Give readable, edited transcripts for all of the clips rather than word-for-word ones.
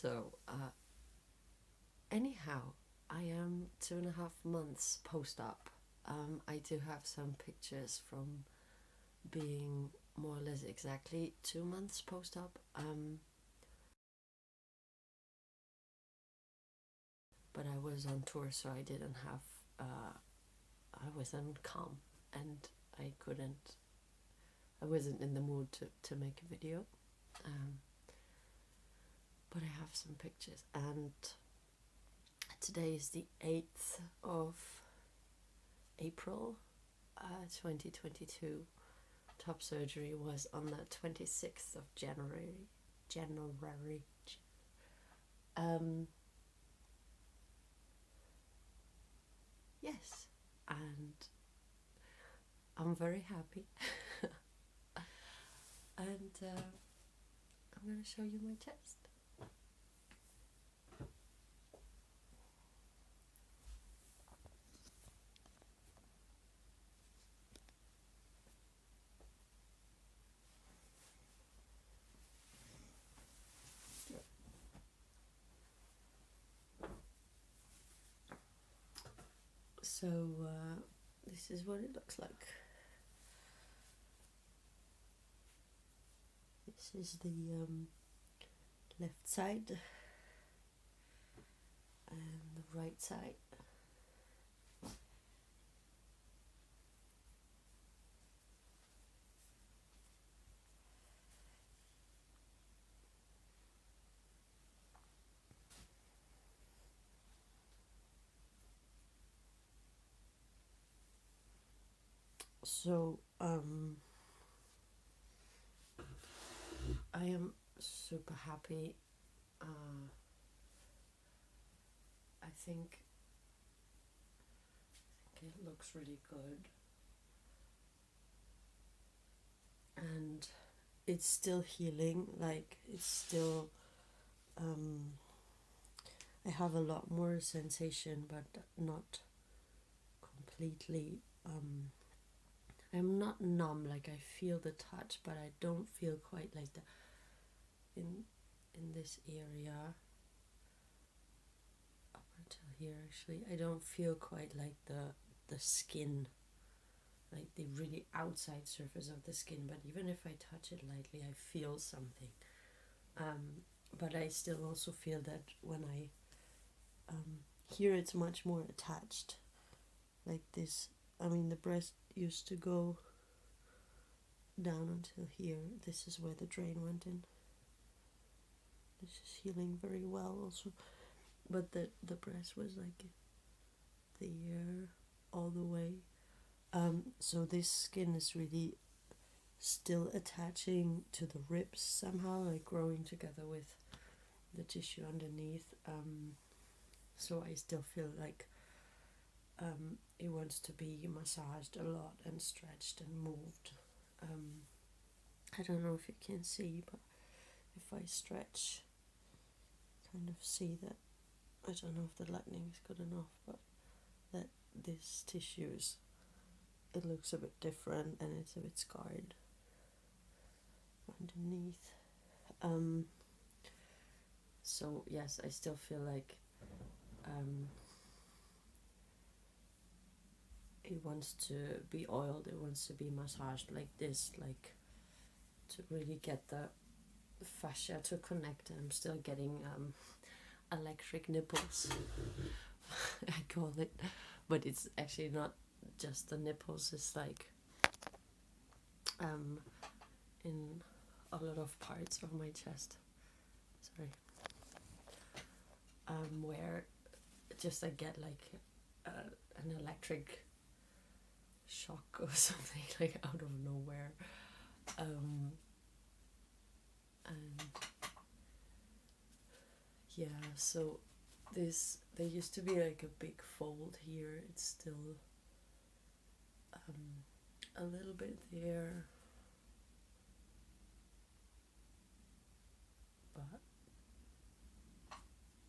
So, anyhow, I am 2.5 months post-op. I do have some pictures from being more or less exactly 2 months post-op. But I was on tour, so I didn't have, I wasn't calm, and I wasn't in the mood to make a video. But I have some pictures, and today is the 8th of April, 2022. Top surgery was on the 26th of January. Yes, and I'm very happy. And I'm going to show you my chest. So this is what it looks like. This is the left side and the right side. So I am super happy. I think it looks really good, and it's still healing. Like, it's still I have a lot more sensation, but not completely. I'm not numb, like I feel the touch, but I don't feel quite like the in this area up until here. Actually, I don't feel quite like the skin, like the really outside surface of the skin, but even if I touch it lightly, I feel something. But I still also feel that when I here it's much more attached, like this. I mean, the breast used to go down until here. This is where the drain went in. This is healing very well also, but the breast was like there all the way. So this skin is really still attaching to the ribs somehow, like growing together with the tissue underneath. So I still feel like it wants to be massaged a lot and stretched and moved. I don't know if you can see, but if I stretch, kind of see that, I don't know if the lighting is good enough, but that this tissues, it looks a bit different and it's a bit scarred underneath. So yes, I still feel like it wants to be oiled, it wants to be massaged like this, like to really get the fascia to connect. I'm still getting electric nipples, I call it, but it's actually not just the nipples, it's like in a lot of parts of my chest, where just I get like an electric shock or something, like out of nowhere. And yeah, so there used to be like a big fold here. It's still a little bit there, but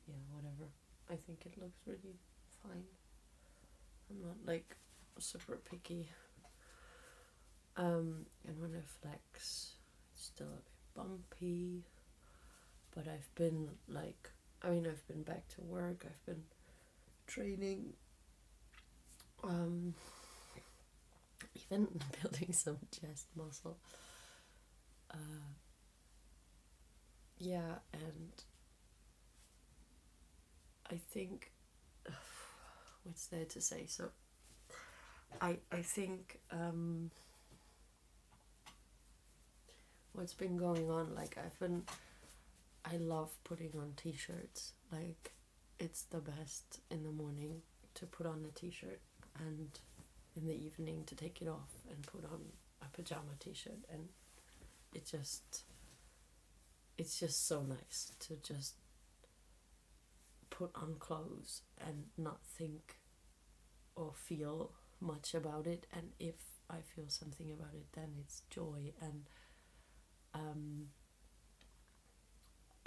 yeah, whatever. I think it looks really fine. I'm not like super picky. And when I flex, it's still a bit bumpy, But I've been like, I've been back to work, I've been training, even building some chest muscle. Yeah, and I think, what's there to say? So I think what's been going on, like I love putting on t-shirts. Like, it's the best in the morning to put on a t-shirt, and in the evening to take it off and put on a pajama t-shirt, and it's just so nice to just put on clothes and not think or feel much about it. And if I feel something about it, then it's joy. And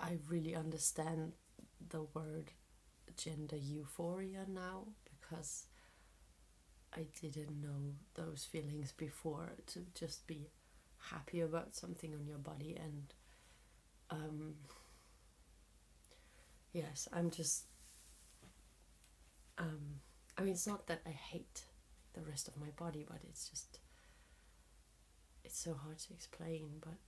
I really understand the word gender euphoria now, because I didn't know those feelings before, to just be happy about something on your body. And yes, I'm just it's not that I hate the rest of my body, but it's so hard to explain. But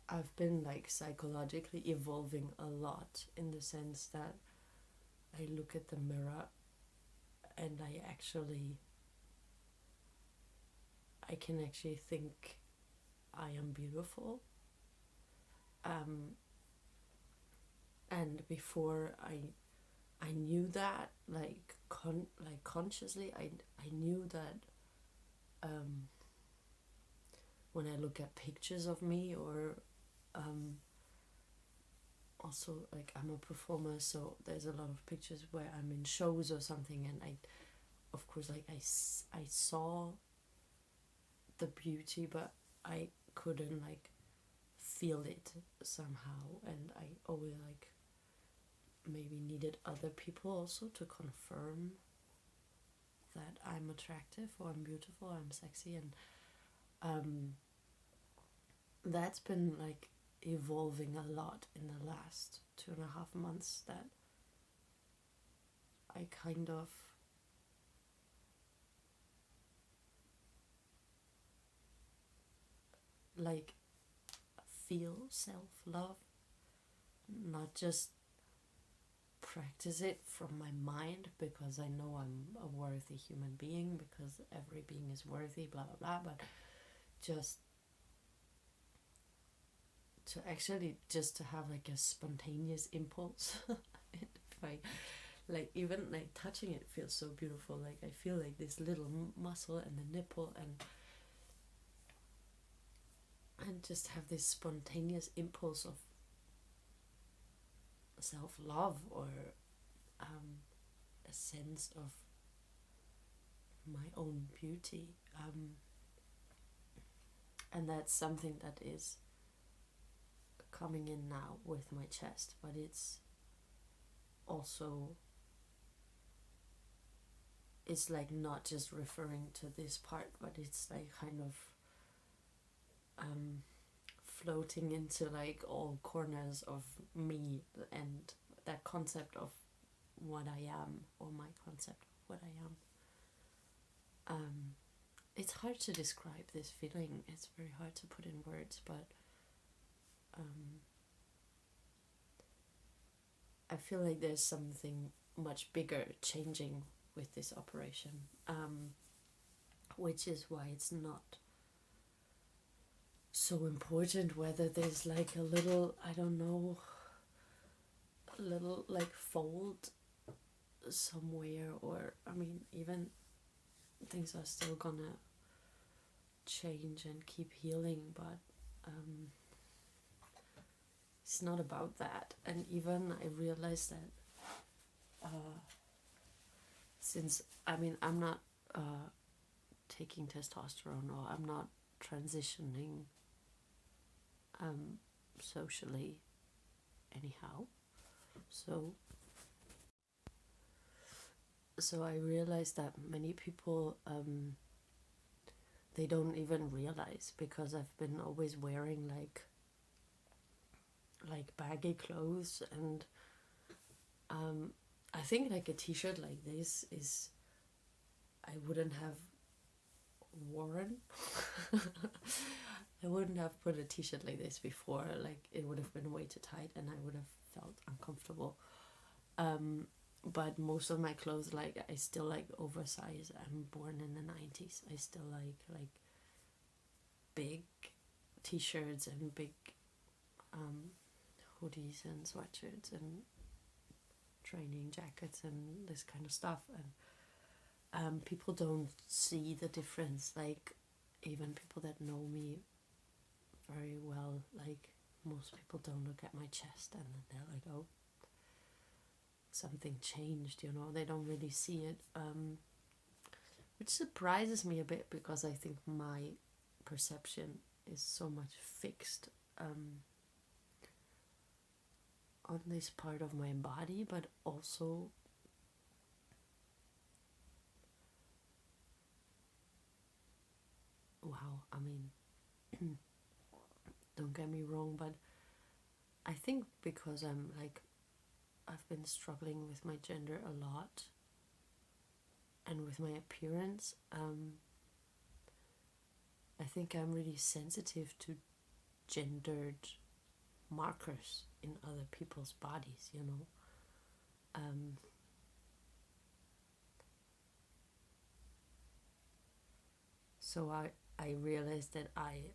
I've been like psychologically evolving a lot, in the sense that I look at the mirror and I can actually think I am beautiful. And before I knew that, like consciously, I knew that when I look at pictures of me, or also, like, I'm a performer, so there's a lot of pictures where I'm in shows or something, and I saw the beauty, but I couldn't like feel it somehow. And I always like maybe needed other people also to confirm that I'm attractive, or I'm beautiful, or I'm sexy. And that's been like evolving a lot in the last 2.5 months, that I kind of like feel self-love, not just practice it from my mind because I know I'm a worthy human being, because every being is worthy, blah blah blah, but just to actually just to have like a spontaneous impulse. If I like, even like touching it feels so beautiful, like I feel like this little muscle and the nipple, and just have this spontaneous impulse of self-love, or a sense of my own beauty, and that's something that is coming in now with my chest. But it's also, it's like not just referring to this part, but it's like kind of floating into like all corners of me, and that concept of what I am, or my concept of what I am. It's hard to describe this feeling. It's very hard to put in words, but I feel like there's something much bigger changing with this operation, which is why it's not so important whether there's like a little, I don't know, a little like fold somewhere, or even things are still gonna change and keep healing, but it's not about that. And even I realized that since I'm not taking testosterone, or I'm not transitioning socially anyhow, so I realized that many people they don't even realize, because I've been always wearing like baggy clothes, and I think like a t-shirt like this is, I wouldn't have worn. I wouldn't have put a t-shirt like this before. Like, it would have been way too tight and I would have felt uncomfortable. But most of my clothes, like, I still like oversized. I'm born in the 90s. I still like big t-shirts and big hoodies and sweatshirts and training jackets and this kind of stuff. And people don't see the difference. Like, even people that know me very well, like, most people don't look at my chest and then they're like, oh, something changed, you know. They don't really see it, which surprises me a bit, because I think my perception is so much fixed on this part of my body, but also wow, I mean, don't get me wrong, but I think because I've been struggling with my gender a lot and with my appearance, I think I'm really sensitive to gendered markers in other people's bodies, you know. So I realized that I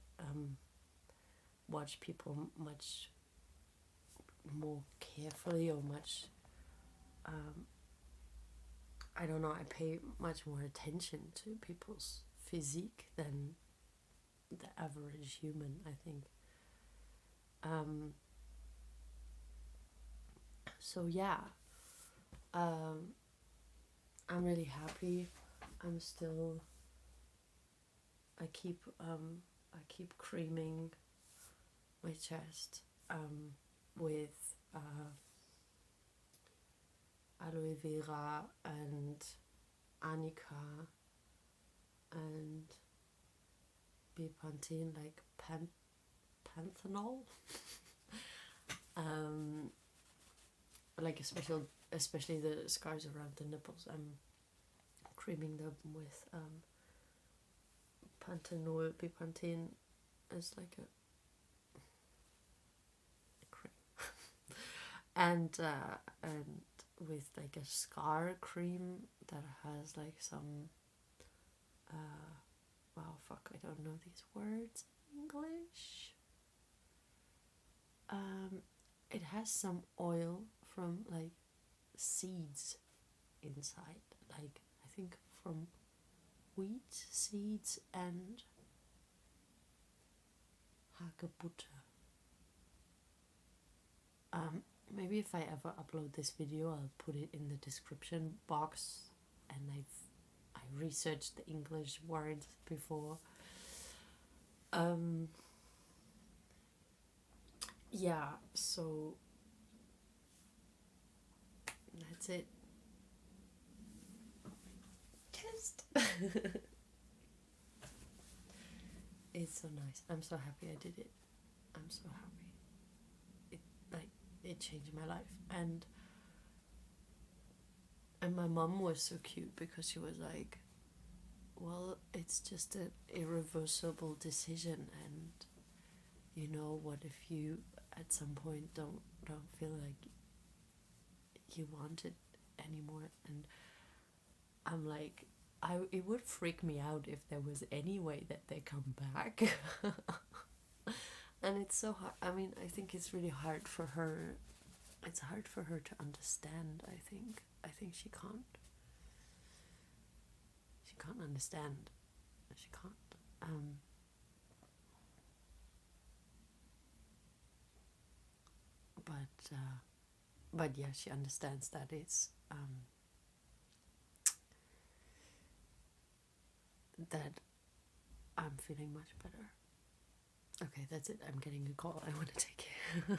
watch people much more carefully, or much I don't know, I pay much more attention to people's physique than the average human, I think. So yeah, I'm really happy. I'm still, I keep creaming my chest with aloe vera and arnica and bepanthen, like panthenol. Like especially the scars around the nipples. I'm creaming them with panthenol. Bepanthen is like a cream, and with like a scar cream that has like some wow, fuck, I don't know these words in English. It has some oil from like seeds inside, like I think from wheat seeds and hagebutte. Maybe if I ever upload this video, I'll put it in the description box, and I researched the English words before. Yeah, so that's it. Test. It's so nice. I'm so happy I did it. I'm so happy. It changed my life, and my mom was so cute, because she was like, well, it's just an irreversible decision, and you know, what if you at some point don't feel like you want it anymore? And I'm like, it would freak me out if there was any way that they come back. And it's so hard. I mean, I think it's really hard for her. It's hard for her to understand, I think. I think she can't understand. She can't. But yeah, she understands that it's that I'm feeling much better. Okay, that's it. I'm getting a call. I want to take it.